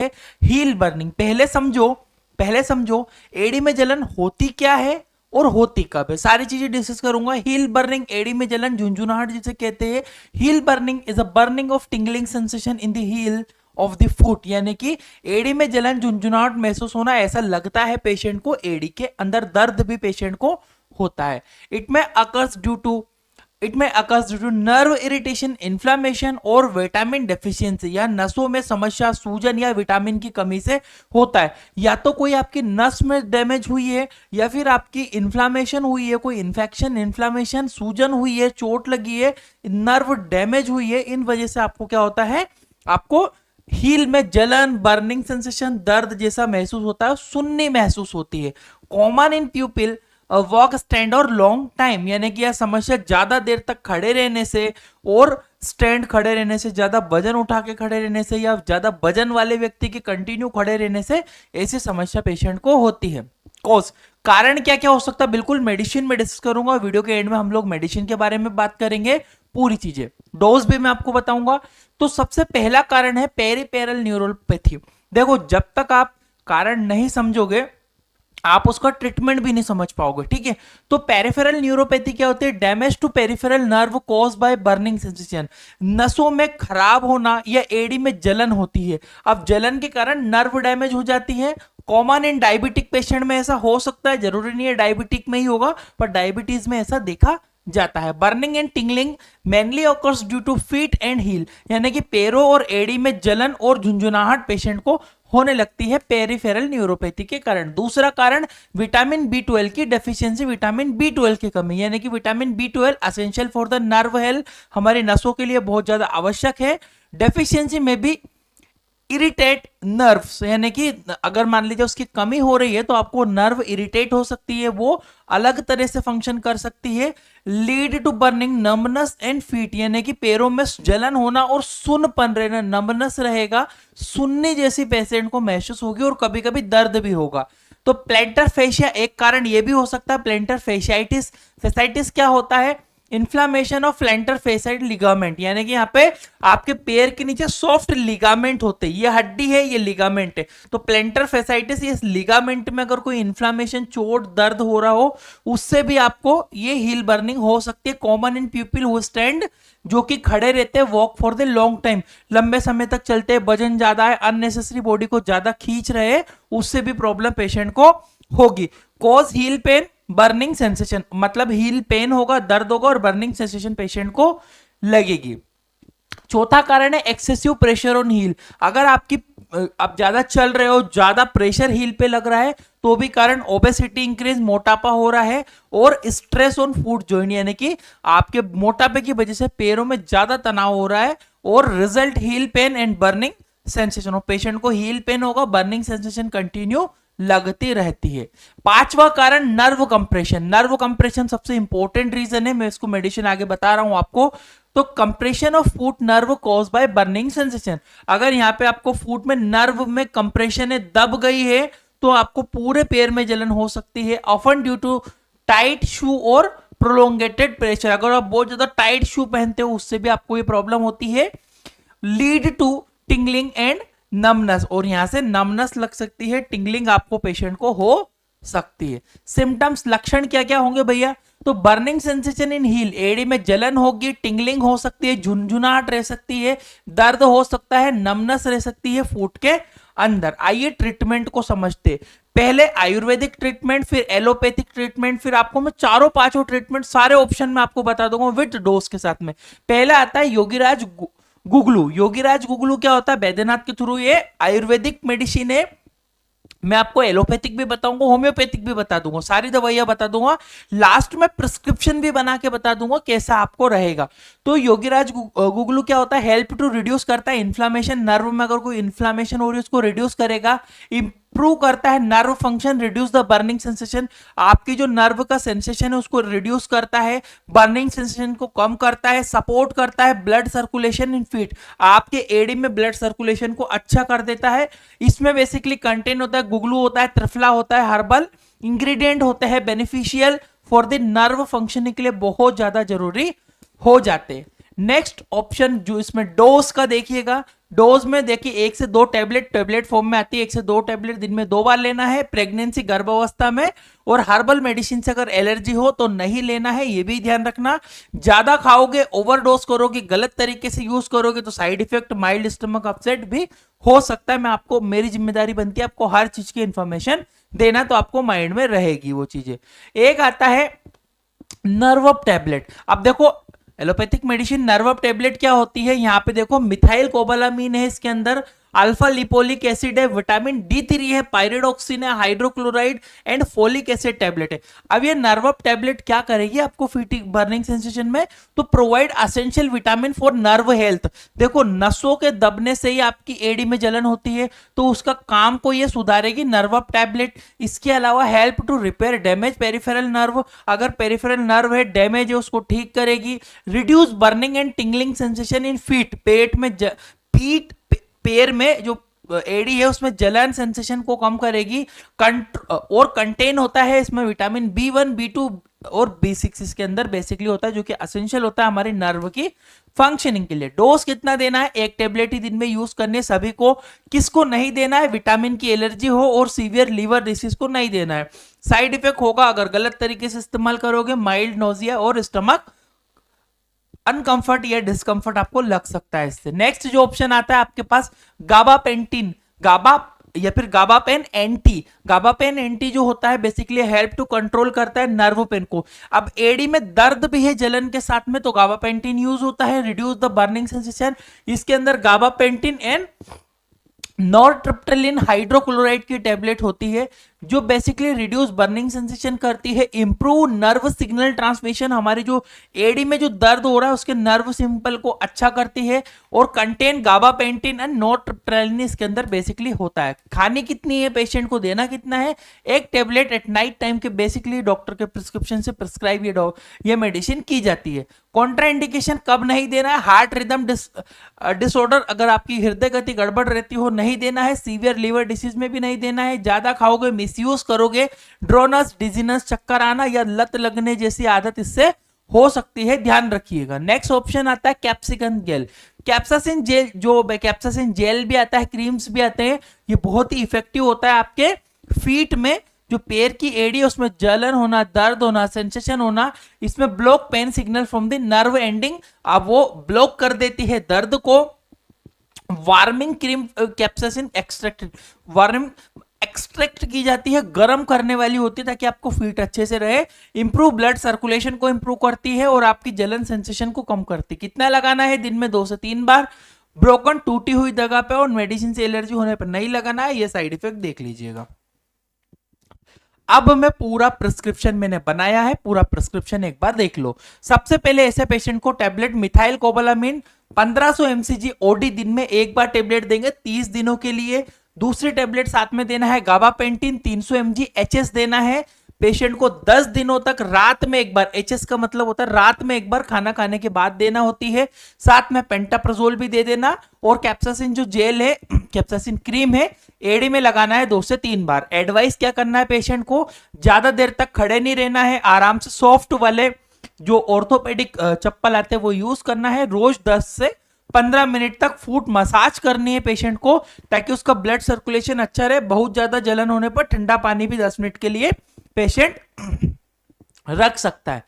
Heal burning. पहले समझो AD में जलन होती क्या है और होती कब है, सारी चीजें डिस्कस करूंगा। हील बर्निंग, एडी में जलन, झुंझुनाहट जिसे कहते हैं। Heel burning is a burning of tingling sensation in the heel of the foot, यानी कि एडी में जलन झुंझुनाहट महसूस होना, ऐसा लगता है पेशेंट को, एडी के अंदर दर्द भी पेशेंट को होता है। इट में occurs due to nerve irritation, inflammation और विटामिन डेफिशिएंसी, या नसों में समस्या, सूजन या विटामिन की कमी से होता है। या तो कोई आपकी नस में डैमेज हुई है, या फिर आपकी इन्फ्लामेशन हुई है, कोई इन्फेक्शन, इन्फ्लामेशन, सूजन हुई है, चोट लगी है, नर्व डैमेज हुई है, इन वजह से आपको क्या होता है, आपको हील में जलन, बर्निंग सेंसेशन, दर्द जैसा महसूस होता है, सुन्नी महसूस होती है। Common in people walk, stand और लॉन्ग टाइम, यानी कि यह समस्या ज्यादा देर तक खड़े रहने से और स्टैंड खड़े रहने से, ज्यादा वजन उठा के खड़े रहने से, या ज्यादा वजन वाले व्यक्ति के कंटिन्यू खड़े रहने से ऐसी समस्या पेशेंट को होती है। कॉज, कारण क्या क्या हो सकता है, बिल्कुल मेडिसिन में डिस्कस करूंगा। वीडियो के एंड में हम लोग मेडिसिन के बारे में बात करेंगे, पूरी चीजें, डोज भी मैं आपको बताऊंगा। तो सबसे पहला कारण है पेरिफेरल न्यूरोपैथी। देखो, जब तक आप कारण नहीं समझोगे आप उसका ट्रीटमेंट भी नहीं समझ पाओगे, ठीक है। तो पेरिफेरल न्यूरोपैथी क्या होती है, damage to peripheral nerve cause by burning sensation, नसों में खराब होना या एडी में जलन होती है। अब जलन के कारण नर्व डैमेज हो जाती है। कॉमन इन डायबिटिक पेशेंट में ऐसा हो सकता है, जरूरी नहीं है डायबिटिक में ही होगा, पर डायबिटीज में ऐसा देखा जाता है। Burning and tingling mainly occurs due to feet and heel, यानी कि पैरों और एड़ी में जलन और झुंझुनाहट पेशेंट को होने लगती है पेरिफेरल न्यूरोपैथी के कारण। दूसरा कारण विटामिन बी12 की डेफिशिएंसी, विटामिन बी12 की कमी, यानी कि vitamin B12 essential for the nerve health, हमारी नसों के लिए बहुत ज्यादा आवश्यक है। डेफिशिएंसी में भी इरिटेट नर्व्स, यानी कि अगर मान लीजिए उसकी कमी हो रही है तो आपको नर्व इरिटेट हो सकती है, वो अलग तरह से फंक्शन कर सकती है। Lead to burning, numbness and feet, यानी कि पैरों में जलन होना और सुन्नपन रहना, नमनेस रहेगा, सुन्नी जैसी पेशेंट को महसूस होगी और कभी कभी दर्द भी होगा। तो प्लैंटर फेशिया एक कारण ये भी हो सकता है, प्लैंटर फेशियाइटिस। फेसाइटिस क्या होता है, इन्फ्लामेशन ऑफ प्लैंटर फेसाइड लिगामेंट, यानी कि यहाँ पे आपके पैर के नीचे सॉफ्ट लिगामेंट होते हैं, ये हड्डी है, ये लिगामेंट है। तो प्लैंटर फेसाइटिस, इस लिगामेंट में अगर कोई इन्फ्लामेशन, चोट, दर्द हो रहा हो, उससे भी आपको ये हील बर्निंग हो सकती है। Common in people who stand, जो कि खड़े रहते हैं, walk for the long time, लंबे समय तक चलते हैं, वजन ज्यादा है, अननेसेसरी बॉडी को ज्यादा खींच रहे हैं, उससे भी प्रॉब्लम पेशेंट को होगी। Cause heal pen, burning sensation, मतलब हील पेन होगा, दर्द होगा और बर्निंग सेंसेशन पेशेंट को लगेगी। चौथा कारण है एक्सेसिव प्रेशर ऑन हील, अगर आप ज्यादा चल रहे हो, ज्यादा प्रेशर हील पे लग रहा है, तो भी कारण ओबेसिटी इंक्रीज, मोटापा हो रहा है, और स्ट्रेस ऑन फुट जॉइंट, यानी कि आपके मोटापे की वजह से पैरों में ज्यादा तनाव हो रहा है, और result heal pen and burning sensation, और पेशेंट को हील पेन होगा, बर्निंग सेंसेशन कंटिन्यू लगती रहती है। पांचवा कारण नर्व कंप्रेशन, नर्व कंप्रेशन सबसे इंपॉर्टेंट रीजन है, मैं इसको मेडिसिन आगे बता रहा हूं आपको। तो compression of foot nerve cause by burning sensation, अगर यहाँ पे आपको फुट में नर्व में कंप्रेशन है, दब गई है, तो आपको पूरे पैर में जलन हो सकती है। ऑफन ड्यू टू टाइट शू और प्रोलोंगेटेड प्रेशर, अगर आप बहुत ज्यादा टाइट शू पहनते हो उससे भी आपको ये प्रॉब्लम होती है। Lead to tingling and numbness, और यहां से नमनेस लग सकती है, टिंगलिंग आपको पेशेंट को हो सकती है। सिम्टम्स, लक्षण क्या क्या होंगे भैया, तो बर्निंग सेंसेशन इन हील, एड़ी में जलन होगी, टिंगलिंग हो सकती है, झुनझुनाहट रह सकती है, दर्द हो सकता है, नमनेस रह सकती है फुट के अंदर। आइए ट्रीटमेंट को समझते, पहले आयुर्वेदिक ट्रीटमेंट, फिर एलोपैथिक ट्रीटमेंट, फिर आपको मैं चारों पांचों ट्रीटमेंट सारे ऑप्शन में आपको बता दूंगा विद डोज के साथ में। पहला आता है योगीराज गुगलू। योगीराज गुगलू क्या होता है, बैद्यनाथ के थ्रू ये आयुर्वेदिक मेडिसिन है, मैं आपको एलोपैथिक भी बताऊंगा, होम्योपैथिक भी बता दूंगा, सारी दवाइयां बता दूंगा, लास्ट में प्रिस्क्रिप्शन भी बना के बता दूंगा कैसा आपको रहेगा। तो योगीराज गुगलू क्या होता है, हेल्प टू रिड्यूस करता है इन्फ्लामेशन, नर्व में अगर कोई इन्फ्लामेशन हो रही है उसको रिड्यूस करेगा, इंप्रूव करता है nerve function, reduce the burning sensation, आपकी जो नर्व का सेंसेशन है उसको रिड्यूस करता है, बर्निंग सेंसेशन को कम करता है, सपोर्ट करता है ब्लड सर्कुलेशन इन फीट, आपके एडी में ब्लड सर्कुलेशन को अच्छा कर देता है। इसमें बेसिकली कंटेंट होता है, गुगलू होता है, त्रिफला होता है, हर्बल इंग्रेडिएंट होते हैं, beneficial for the nerve functioning के लिए बहुत ज्यादा जरूरी हो जाते हैं। नेक्स्ट ऑप्शन जो इसमें डोज का देखिएगा, डोज में देखिए 1 से 2 टेबलेट फॉर्म में आती है, 1 से 2 टेबलेट दिन में 2 बार लेना है प्रेगनेंसी गर्भावस्था में, और हर्बल मेडिसिन से अगर एलर्जी हो तो नहीं लेना है, ये भी ध्यान रखना। ज्यादा खाओगे, ओवरडोज करोगे, गलत तरीके से यूज करोगे तो side effect mild stomach upset भी हो सकता है। मैं आपको, मेरी जिम्मेदारी बनती है आपको हर चीज की इंफॉर्मेशन देना, तो आपको माइंड में रहेगी वो चीजें। एक आता है नर्व अप टैबलेट। अब देखो allopathic medicine nerve up tablet क्या होती है, यहाँ पे देखो मिथाइल कोबालामीन है इसके अंदर, अल्फा लिपोलिक एसिड है, विटामिन D3 है, पायरिडोक्सिन है, hydrochloride and folic acid tablet है। अब ये नर्व अप टैबलेट क्या करेगी आपको फीटिंग बर्निंग सेंसेशन में, तो provide essential vitamin for nerve health. देखो नसों के दबने से ही आपकी एडी में जलन होती है, तो उसका काम को ये सुधारेगी नर्व अप टैबलेट। इसके अलावा help to repair damage peripheral nerve, अगर पेरिफेरल नर्व है डैमेज है उसको ठीक करेगी। Reduce burning and tingling sensation in feet, पेट में पीठ पैर में जो एडी है उसमें जलन सेंसेशन को कम करेगी। और कंटेन होता है इसमें विटामिन B1, B2 और B6 इसके अंदर बेसिकली होता है, जो कि एसेंशियल होता है हमारी नर्व की फंक्शनिंग के लिए। डोज कितना देना है, 1 टेबलेट ही दिन में यूज करनी है सभी को। किसको नहीं देना है, विटामिन की एलर्जी हो और सीवियर लीवर डिसीज को नहीं देना है। साइड इफेक्ट होगा अगर गलत तरीके से इस्तेमाल करोगे, माइल्ड नोजिया और स्टमक अनकंफर्ट या डिस्कंफर्ट आपको लग सकता है इससे। नेक्स्ट जो ऑप्शन आता है आपके पास गाबापेंटिन, गाबा या फिर गाबापेन एंटी। गाबापेन एंटी जो होता है बेसिकली हेल्प टू कंट्रोल करता है नर्व पेन को। अब एडी में दर्द भी है जलन के साथ में, तो गाबापेंटिन यूज होता है, रिड्यूस द बर्निंग सेंसेशन। इसके अंदर गाबापेंटिन एंड नॉरट्रिप्टिलिन हाइड्रोक्लोराइड की टैबलेट होती है, जो बेसिकली रिड्यूस बर्निंग सेंसेशन करती है, इंप्रूव नर्व सिग्नल ट्रांसमिशन, हमारी जो एडी में जो दर्द हो रहा है उसके नर्व सिंपल को अच्छा करती है, और कंटेन गाबापेंटिन एंड नॉरट्रिप्टिलिन इसके अंदर बेसिकली होता है। खानी कितनी है, पेशेंट को देना कितना है, 1 टेबलेट एट नाइट टाइम के बेसिकली डॉक्टर के प्रिस्क्रिप्शन से प्रिस्क्राइब ये मेडिसिन की जाती है। कॉन्ट्राइंडिकेशन कब नहीं देना है, हार्ट रिदम डिसऑर्डर, अगर आपकी हृदय गति गड़बड़ रहती हो नहीं देना है, सीवियर लीवर डिसीज में भी नहीं देना है, ज्यादा खाओगे मिसयूज करोगे, ड्रोनस डिजीनस चक्कर आना या लत लगने जैसी आदत इससे हो सकती है, ध्यान रखिएगा। नेक्स्ट ऑप्शन आता है कैप्सिकम जेल। कैप्सासिन जेल, जो कैप्सासिन जेल भी आता है, क्रीम्स भी आते हैं, ये बहुत ही इफेक्टिव होता है आपके फीट में जो पैर की एडी उसमें जलन होना, दर्द होना, सेंसेशन होना, इसमें block pain signal from the nerve ending, अब वो ब्लॉक कर देती है दर्द को। Warming cream capsaicin extract, warming extract की जाती है, गर्म करने वाली होती है ताकि आपको फीट अच्छे से रहे। इंप्रूव ब्लड सर्कुलेशन को इंप्रूव करती है और आपकी जलन सेंसेशन को कम करती है। कितना लगाना है, दिन में 2 से 3 बार। ब्रोकन टूटी हुई जगह पे और मेडिसिन से एलर्जी होने पर नहीं लगाना है, ये साइड इफेक्ट देख लीजिएगा। अब मैं पूरा प्रिस्क्रिप्शन मैंने बनाया है, पूरा प्रिस्क्रिप्शन एक बार देख लो। सबसे पहले ऐसे पेशेंट को टैबलेट मिथाइल कोबालामीन 1500 mcg ओडी दिन में 1 बार टेबलेट देंगे 30 दिनों के लिए। दूसरी टेबलेट साथ में देना है गाबापेंटिन 300 mg HS देना है पेशेंट को 10 दिनों तक, रात में एक बार, HS का मतलब होता है रात में एक बार खाना खाने के बाद देना होती है। साथ में पेंटाप्राजोल भी दे देना, और कैप्सासिन जो जेल है, कैप्सासिन क्रीम है, एडी में लगाना है 2 से 3 बार। एडवाइस क्या करना है पेशेंट को, ज्यादा देर तक खड़े नहीं रहना है, आराम से सॉफ्ट वाले जो ऑर्थोपेडिक चप्पल आते हैं वो यूज करना है। रोज 10 से 15 मिनट तक फुट मसाज करनी है पेशेंट को ताकि उसका ब्लड सर्कुलेशन अच्छा रहे। बहुत ज्यादा जलन होने पर ठंडा पानी भी 10 मिनट के लिए पेशेंट रख सकता है।